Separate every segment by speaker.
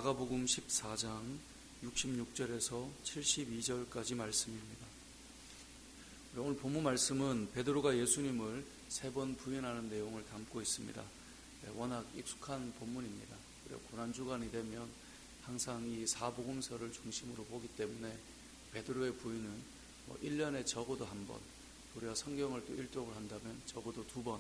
Speaker 1: 마가복음 14장 66절에서 72절까지 말씀입니다. 오늘 본문 말씀은 베드로가 예수님을 3번 부인하는 내용을 담고 있습니다. 워낙 익숙한 본문입니다. 그리고 고난주간이 되면 항상 이 사복음서를 중심으로 보기 때문에 베드로의 부인은 1년에 적어도 한 번, 우리가 성경을 또 일독을 한다면 적어도 2번,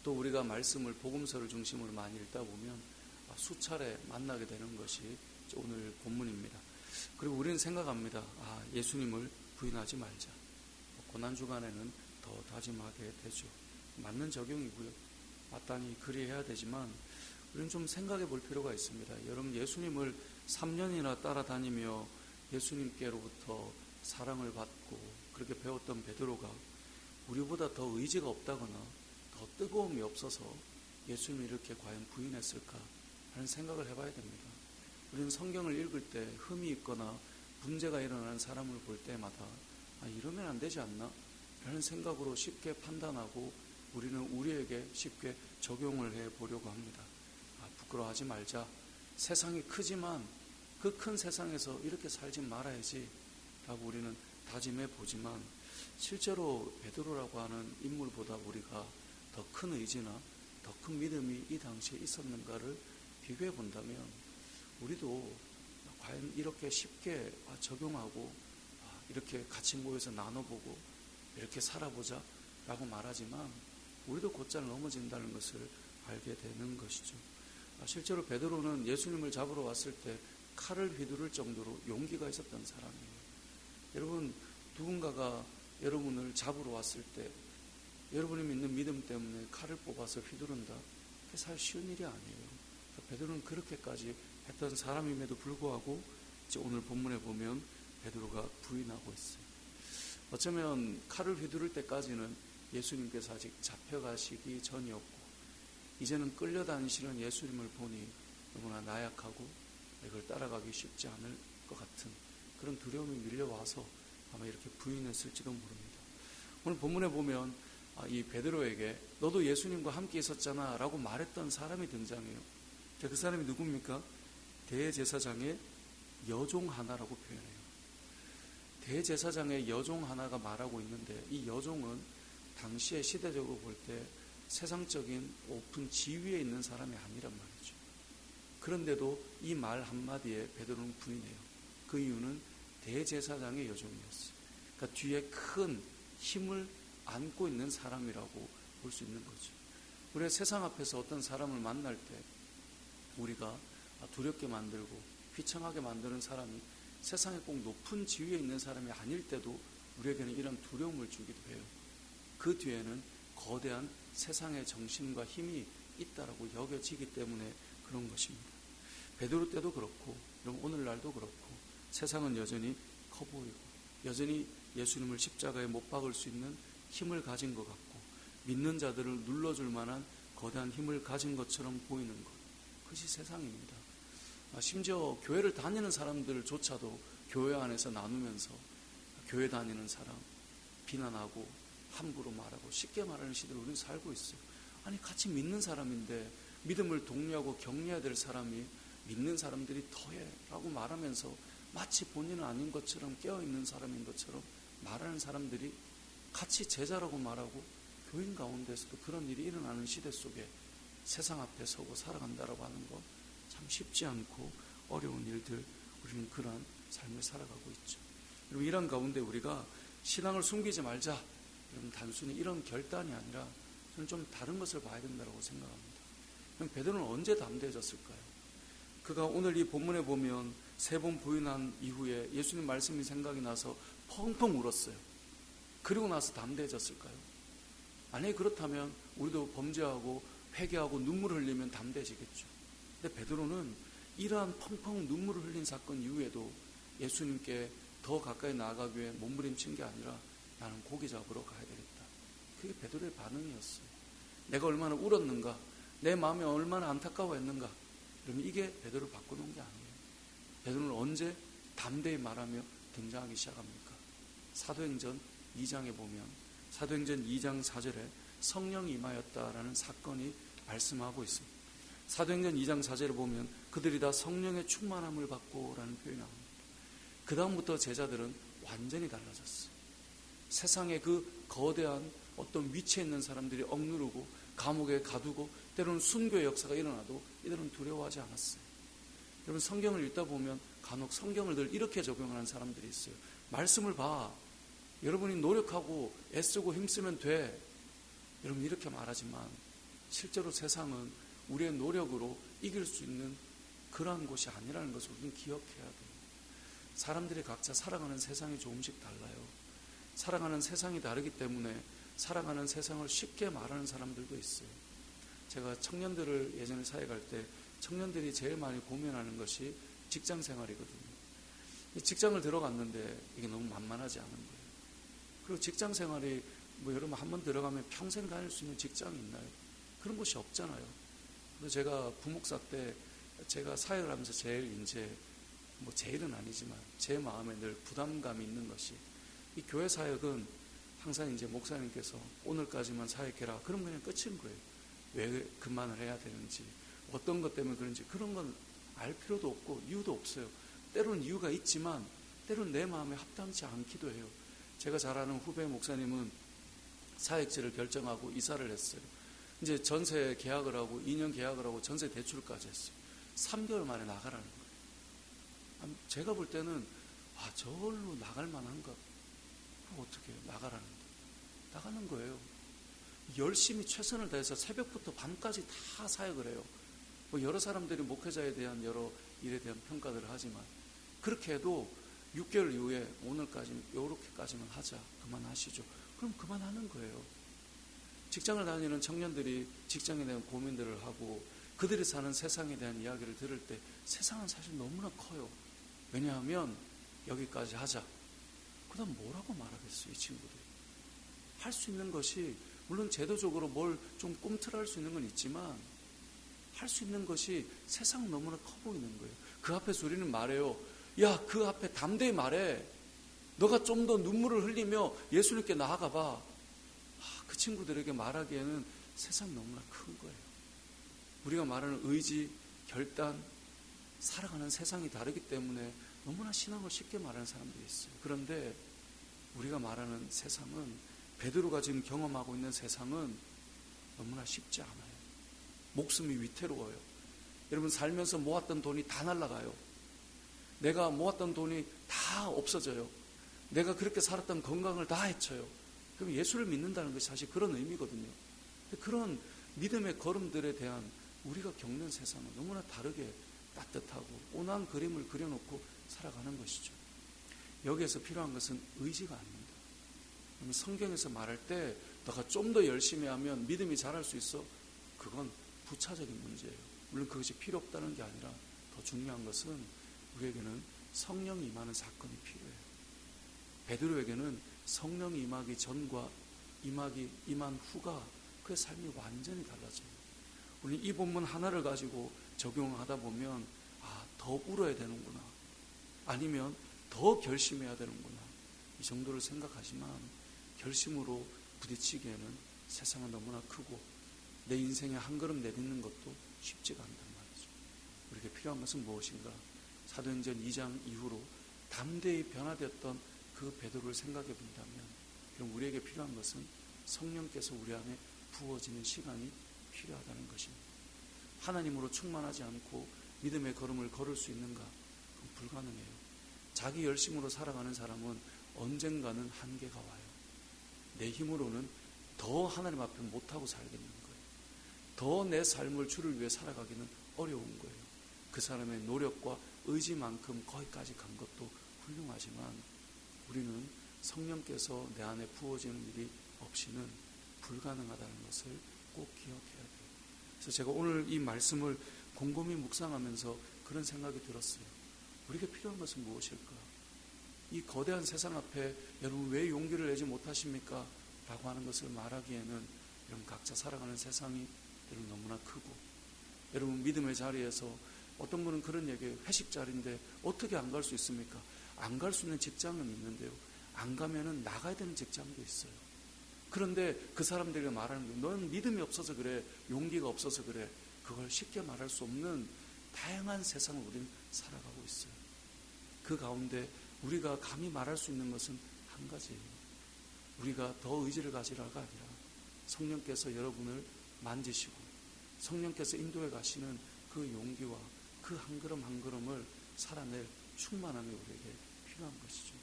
Speaker 1: 또 우리가 말씀을 복음서를 중심으로 많이 읽다 보면 수차례 만나게 되는 것이 오늘 본문입니다. 그리고 우리는 생각합니다. 예수님을 부인하지 말자. 고난주간에는 더 다짐하게 되죠. 맞는 적용이고요. 마땅히 그리해야 되지만 우리는 좀 생각해 볼 필요가 있습니다. 여러분, 예수님을 3년이나 따라다니며 예수님께로부터 사랑을 받고 그렇게 배웠던 베드로가 우리보다 더 의지가 없다거나 더 뜨거움이 없어서 예수님을 이렇게 과연 부인했을까 하는 생각을 해봐야 됩니다. 우리는 성경을 읽을 때 흠이 있거나 문제가 일어나는 사람을 볼 때마다 이러면 안 되지 않나? 라는 생각으로 쉽게 판단하고 우리는 우리에게 쉽게 적용을 해보려고 합니다. 부끄러워하지 말자. 세상이 크지만 그 큰 세상에서 이렇게 살지 말아야지 라고 우리는 다짐해 보지만 실제로 베드로라고 하는 인물보다 우리가 더 큰 의지나 더 큰 믿음이 이 당시에 있었는가를 비교해 본다면 우리도 과연 이렇게 쉽게 적용하고 이렇게 같이 모여서 나눠보고 이렇게 살아보자 라고 말하지만 우리도 곧잘 넘어진다는 것을 알게 되는 것이죠. 실제로 베드로는 예수님을 잡으러 왔을 때 칼을 휘두를 정도로 용기가 있었던 사람이에요. 여러분, 누군가가 여러분을 잡으러 왔을 때 여러분이 믿는 믿음 때문에 칼을 뽑아서 휘두른다. 그게 사실 쉬운 일이 아니에요. 베드로는 그렇게까지 했던 사람임에도 불구하고 이제 오늘 본문에 보면 베드로가 부인하고 있어요. 어쩌면 칼을 휘두를 때까지는 예수님께서 아직 잡혀가시기 전이었고 이제는 끌려다니시는 예수님을 보니 너무나 나약하고 이걸 따라가기 쉽지 않을 것 같은 그런 두려움이 밀려와서 아마 이렇게 부인했을지도 모릅니다. 오늘 본문에 보면 이 베드로에게 너도 예수님과 함께 있었잖아 라고 말했던 사람이 등장해요. 그 사람이 누굽니까? 대제사장의 여종 하나라고 표현해요. 대제사장의 여종 하나가 말하고 있는데 이 여종은 당시에 시대적으로 볼 때 세상적인 높은 지위에 있는 사람이 아니란 말이죠. 그런데도 이 말 한마디에 베드로는 부인해요. 그 이유는 대제사장의 여종이었어요. 그러니까 뒤에 큰 힘을 안고 있는 사람이라고 볼 수 있는 거죠. 우리가 세상 앞에서 어떤 사람을 만날 때 우리가 두렵게 만들고 비참하게 만드는 사람이 세상에 꼭 높은 지위에 있는 사람이 아닐 때도 우리에게는 이런 두려움을 주기도 해요. 그 뒤에는 거대한 세상의 정신과 힘이 있다라고 여겨지기 때문에 그런 것입니다. 베드로 때도 그렇고 오늘날도 그렇고 세상은 여전히 커 보이고 여전히 예수님을 십자가에 못 박을 수 있는 힘을 가진 것 같고 믿는 자들을 눌러줄 만한 거대한 힘을 가진 것처럼 보이는 것, 그것이 세상입니다. 심지어 교회를 다니는 사람들조차도 교회 안에서 나누면서 교회 다니는 사람 비난하고 함부로 말하고 쉽게 말하는 시대를 우리는 살고 있어요. 아니, 같이 믿는 사람인데 믿음을 독려하고 격려해야 될 사람이 믿는 사람들이 더해 라고 말하면서 마치 본인은 아닌 것처럼 깨어있는 사람인 것처럼 말하는 사람들이 같이 제자라고 말하고 교인 가운데서도 그런 일이 일어나는 시대 속에 세상 앞에 서고 살아간다라고 하는 건 참 쉽지 않고 어려운 일들, 우리는 그러한 삶을 살아가고 있죠. 그리고 이런 가운데 우리가 신앙을 숨기지 말자, 여러분, 단순히 이런 결단이 아니라 저는 좀 다른 것을 봐야 된다고 생각합니다. 그럼 베드로는 언제 담대해졌을까요? 그가 오늘 이 본문에 보면 3번 부인한 이후에 예수님 말씀이 생각이 나서 펑펑 울었어요. 그리고 나서 담대해졌을까요? 만약에 그렇다면 우리도 범죄하고 회개하고 눈물을 흘리면 담대해지겠죠. 근데 베드로는 이러한 펑펑 눈물을 흘린 사건 이후에도 예수님께 더 가까이 나아가기 위해 몸부림친 게 아니라 나는 고기 잡으러 가야 되겠다. 그게 베드로의 반응이었어요. 내가 얼마나 울었는가, 내 마음이 얼마나 안타까워했는가. 그러면 이게 베드로를 바꾸는 게 아니에요. 베드로는 언제 담대히 말하며 등장하기 시작합니까? 사도행전 2장에 보면 사도행전 2장 4절에 성령이 임하였다라는 사건이 말씀하고 있습니다. 사도행전 2장 4절에 보면 그들이 다 성령의 충만함을 받고 라는 표현이 나옵니다. 그 다음부터 제자들은 완전히 달라졌어요. 세상의 그 거대한 어떤 위치에 있는 사람들이 억누르고 감옥에 가두고 때로는 순교의 역사가 일어나도 이들은 두려워하지 않았어요. 여러분, 성경을 읽다 보면 간혹 성경을 늘 이렇게 적용하는 사람들이 있어요. 말씀을 봐. 여러분이 노력하고 애쓰고 힘쓰면 돼. 여러분 이렇게 말하지만 실제로 세상은 우리의 노력으로 이길 수 있는 그러한 곳이 아니라는 것을 우리는 기억해야 돼요. 사람들이 각자 살아가는 세상이 조금씩 달라요. 살아가는 세상이 다르기 때문에 살아가는 세상을 쉽게 말하는 사람들도 있어요. 제가 청년들을 예전에 사회 갈 때 청년들이 제일 많이 고민하는 것이 직장 생활이거든요. 직장을 들어갔는데 이게 너무 만만하지 않은 거예요. 그리고 직장 생활이 여러분 한번 들어가면 평생 다닐 수 있는 직장이 있나요? 그런 곳이 없잖아요. 그래서 제가 부목사 때 제가 사역을 하면서 제일 제일은 아니지만 제 마음에 늘 부담감이 있는 것이 이 교회 사역은 항상 목사님께서 오늘까지만 사역해라. 그럼 그냥 끝인 거예요. 왜 그만을 해야 되는지, 어떤 것 때문에 그런지 그런 건 알 필요도 없고 이유도 없어요. 때로는 이유가 있지만 때로는 내 마음에 합당치 않기도 해요. 제가 잘 아는 후배 목사님은 사역지를 결정하고 이사를 했어요. 이제 전세 계약을 하고 2년 계약을 하고 전세 대출까지 했어요. 3개월 만에 나가라는 거예요. 제가 볼 때는 저걸로 나갈 만한가? 어떻게 나가라는데 나가는 거예요. 열심히 최선을 다해서 새벽부터 밤까지 다 사역을 해요. 여러 사람들이 목회자에 대한 여러 일에 대한 평가들을 하지만 그렇게 해도 6개월 이후에 오늘까지 요렇게까지만 하자. 그만하시죠. 그럼 그만하는 거예요. 직장을 다니는 청년들이 직장에 대한 고민들을 하고 그들이 사는 세상에 대한 이야기를 들을 때 세상은 사실 너무나 커요. 왜냐하면 여기까지 하자. 그 다음 뭐라고 말하겠어요, 이 친구들이. 할 수 있는 것이 물론 제도적으로 뭘 좀 꿈틀할 수 있는 건 있지만 할 수 있는 것이 세상은 너무나 커 보이는 거예요. 그 앞에서 우리는 말해요. 야, 그 앞에 담대히 말해. 너가 좀 더 눈물을 흘리며 예수님께 나아가봐. 그 친구들에게 말하기에는 세상이 너무나 큰 거예요. 우리가 말하는 의지, 결단, 살아가는 세상이 다르기 때문에 너무나 신앙을 쉽게 말하는 사람들이 있어요. 그런데 우리가 말하는 세상은 베드로가 지금 경험하고 있는 세상은 너무나 쉽지 않아요. 목숨이 위태로워요. 여러분 살면서 모았던 돈이 다 날아가요. 내가 모았던 돈이 다 없어져요. 내가 그렇게 살았던 건강을 다 해쳐요. 그럼 예수를 믿는다는 것이 사실 그런 의미거든요. 그런 믿음의 걸음들에 대한 우리가 겪는 세상은 너무나 다르게 따뜻하고 온화한 그림을 그려놓고 살아가는 것이죠. 여기에서 필요한 것은 의지가 아닙니다. 성경에서 말할 때 너가 좀 더 열심히 하면 믿음이 자랄 수 있어. 그건 부차적인 문제예요. 물론 그것이 필요 없다는 게 아니라 더 중요한 것은 우리에게는 성령이 임하는 사건이 필요해요. 베드로에게는 성령이 임하기 전과 임한 후가 그의 삶이 완전히 달라져요. 우리는 이 본문 하나를 가지고 적용하다 보면 더 울어야 되는구나. 아니면 더 결심해야 되는구나. 이 정도를 생각하지만 결심으로 부딪히기에는 세상은 너무나 크고 내 인생에 한 걸음 내딛는 것도 쉽지가 않단 말이죠. 우리에게 필요한 것은 무엇인가? 사도행전 2장 이후로 담대히 변화되었던 그 베드로를 생각해 본다면 그럼 우리에게 필요한 것은 성령께서 우리 안에 부어지는 시간이 필요하다는 것입니다. 하나님으로 충만하지 않고 믿음의 걸음을 걸을 수 있는가? 그건 불가능해요. 자기 열심으로 살아가는 사람은 언젠가는 한계가 와요. 내 힘으로는 더 하나님 앞에 못하고 살겠는 거예요. 더 내 삶을 주를 위해 살아가기는 어려운 거예요. 그 사람의 노력과 의지만큼 거기까지 간 것도 훌륭하지만 우리는 성령께서 내 안에 부어지는 일이 없이는 불가능하다는 것을 꼭 기억해야 돼요. 그래서 제가 오늘 이 말씀을 곰곰이 묵상하면서 그런 생각이 들었어요. 우리에게 필요한 것은 무엇일까? 이 거대한 세상 앞에 여러분 왜 용기를 내지 못하십니까? 라고 하는 것을 말하기에는 여러분 각자 살아가는 세상이 여러분 너무나 크고 여러분 믿음의 자리에서 어떤 분은 그런 얘기해요. 회식 자리인데 어떻게 안 갈 수 있습니까? 안 갈 수 있는 직장은 있는데요. 안 가면은 나가야 되는 직장도 있어요. 그런데 그 사람들이 말하는 거예요. 넌 믿음이 없어서 그래. 용기가 없어서 그래. 그걸 쉽게 말할 수 없는 다양한 세상을 우리는 살아가고 있어요. 그 가운데 우리가 감히 말할 수 있는 것은 한 가지예요. 우리가 더 의지를 가지라가 아니라 성령께서 여러분을 만지시고 성령께서 인도해 가시는 그 용기와 그 한 걸음 한 걸음을 살아낼 충만함이 우리에게 필요한 것이죠.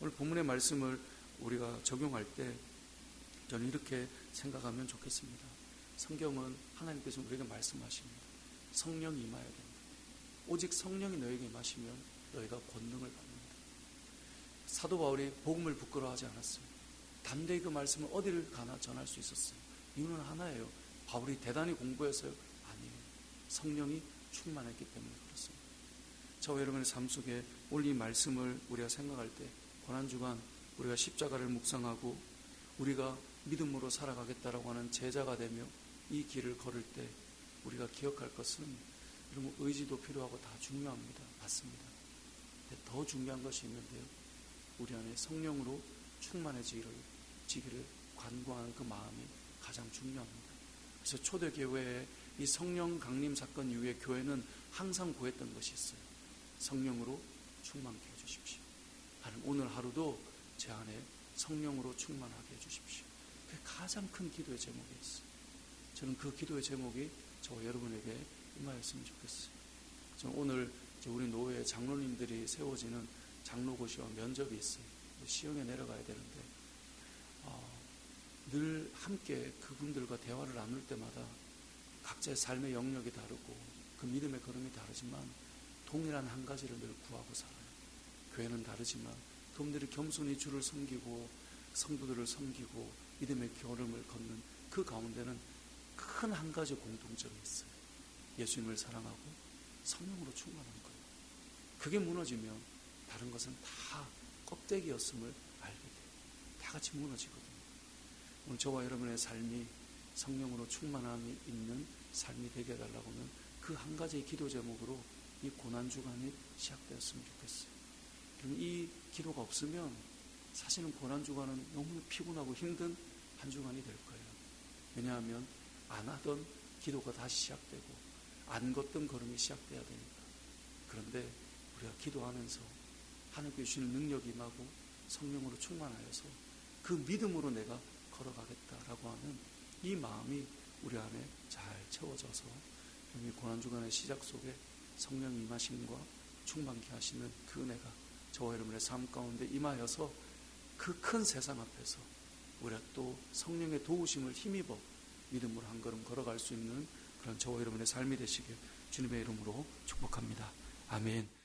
Speaker 1: 오늘 본문의 말씀을 우리가 적용할 때 저는 이렇게 생각하면 좋겠습니다. 성경은 하나님께서 우리에게 말씀하십니다. 성령이 임하여야 된다. 오직 성령이 너에게 임하시면 너희가 권능을 받는다. 사도 바울이 복음을 부끄러워하지 않았어요. 담대히 그 말씀을 어디를 가나 전할 수 있었어요. 이유는 하나예요. 바울이 대단히 공부해서요? 아니에요. 성령이 충만했기 때문에 그렇습니다. 저와 여러분의 삶 속에 오늘 이 말씀을 우리가 생각할 때 고난주간 우리가 십자가를 묵상하고 우리가 믿음으로 살아가겠다라고 하는 제자가 되며 이 길을 걸을 때 우리가 기억할 것은 여러분 의지도 필요하고 다 중요합니다. 맞습니다. 근데 더 중요한 것이 있는데요. 우리 안에 성령으로 충만해지기를 간구하는 그 마음이 가장 중요합니다. 그래서 초대교회에 이 성령 강림 사건 이후에 교회는 항상 구했던 것이 있어요. 성령으로 충만케 해주십시오. 하나님 오늘 하루도 제 안에 성령으로 충만하게 해주십시오. 그게 가장 큰 기도의 제목이 있어요. 저는 그 기도의 제목이 저와 여러분에게 임하였으면 좋겠어요. 저는 오늘 우리 노회 장로님들이 세워지는 장로고시와 면접이 있어요. 시흥에 내려가야 되는데 늘 함께 그분들과 대화를 나눌 때마다 각자의 삶의 영역이 다르고 그 믿음의 걸음이 다르지만 동일한 한 가지를 늘 구하고 살아요. 교회는 다르지만 그분들이 겸손히 주를 섬기고 성도들을 섬기고 믿음의 걸음을 걷는 그 가운데는 큰 한 가지 공통점이 있어요. 예수님을 사랑하고 성령으로 충만한 거예요. 그게 무너지면 다른 것은 다 껍데기였음을 알게 돼요. 다 같이 무너지거든요. 오늘 저와 여러분의 삶이 성령으로 충만함이 있는 삶이 되게 해달라고는 그 한 가지의 기도 제목으로 이 고난주간이 시작되었으면 좋겠어요. 그럼 이 기도가 없으면 사실은 고난주간은 너무 피곤하고 힘든 한 주간이 될 거예요. 왜냐하면 안 하던 기도가 다시 시작되고 안 걷던 걸음이 시작돼야 되니까. 그런데 우리가 기도하면서 하나님께 주시는 능력이 임하고 성령으로 충만하여서 그 믿음으로 내가 걸어가겠다라고 하는 이 마음이 우리 안에 잘 채워져서 이 고난주간의 시작 속에 성령이 임하심과 충만케 하시는 그 은혜가 저와 여러분의 삶 가운데 임하여서 그 큰 세상 앞에서 우리가 또 성령의 도우심을 힘입어 믿음으로 한 걸음 걸어갈 수 있는 그런 저와 여러분의 삶이 되시길 주님의 이름으로 축복합니다. 아멘.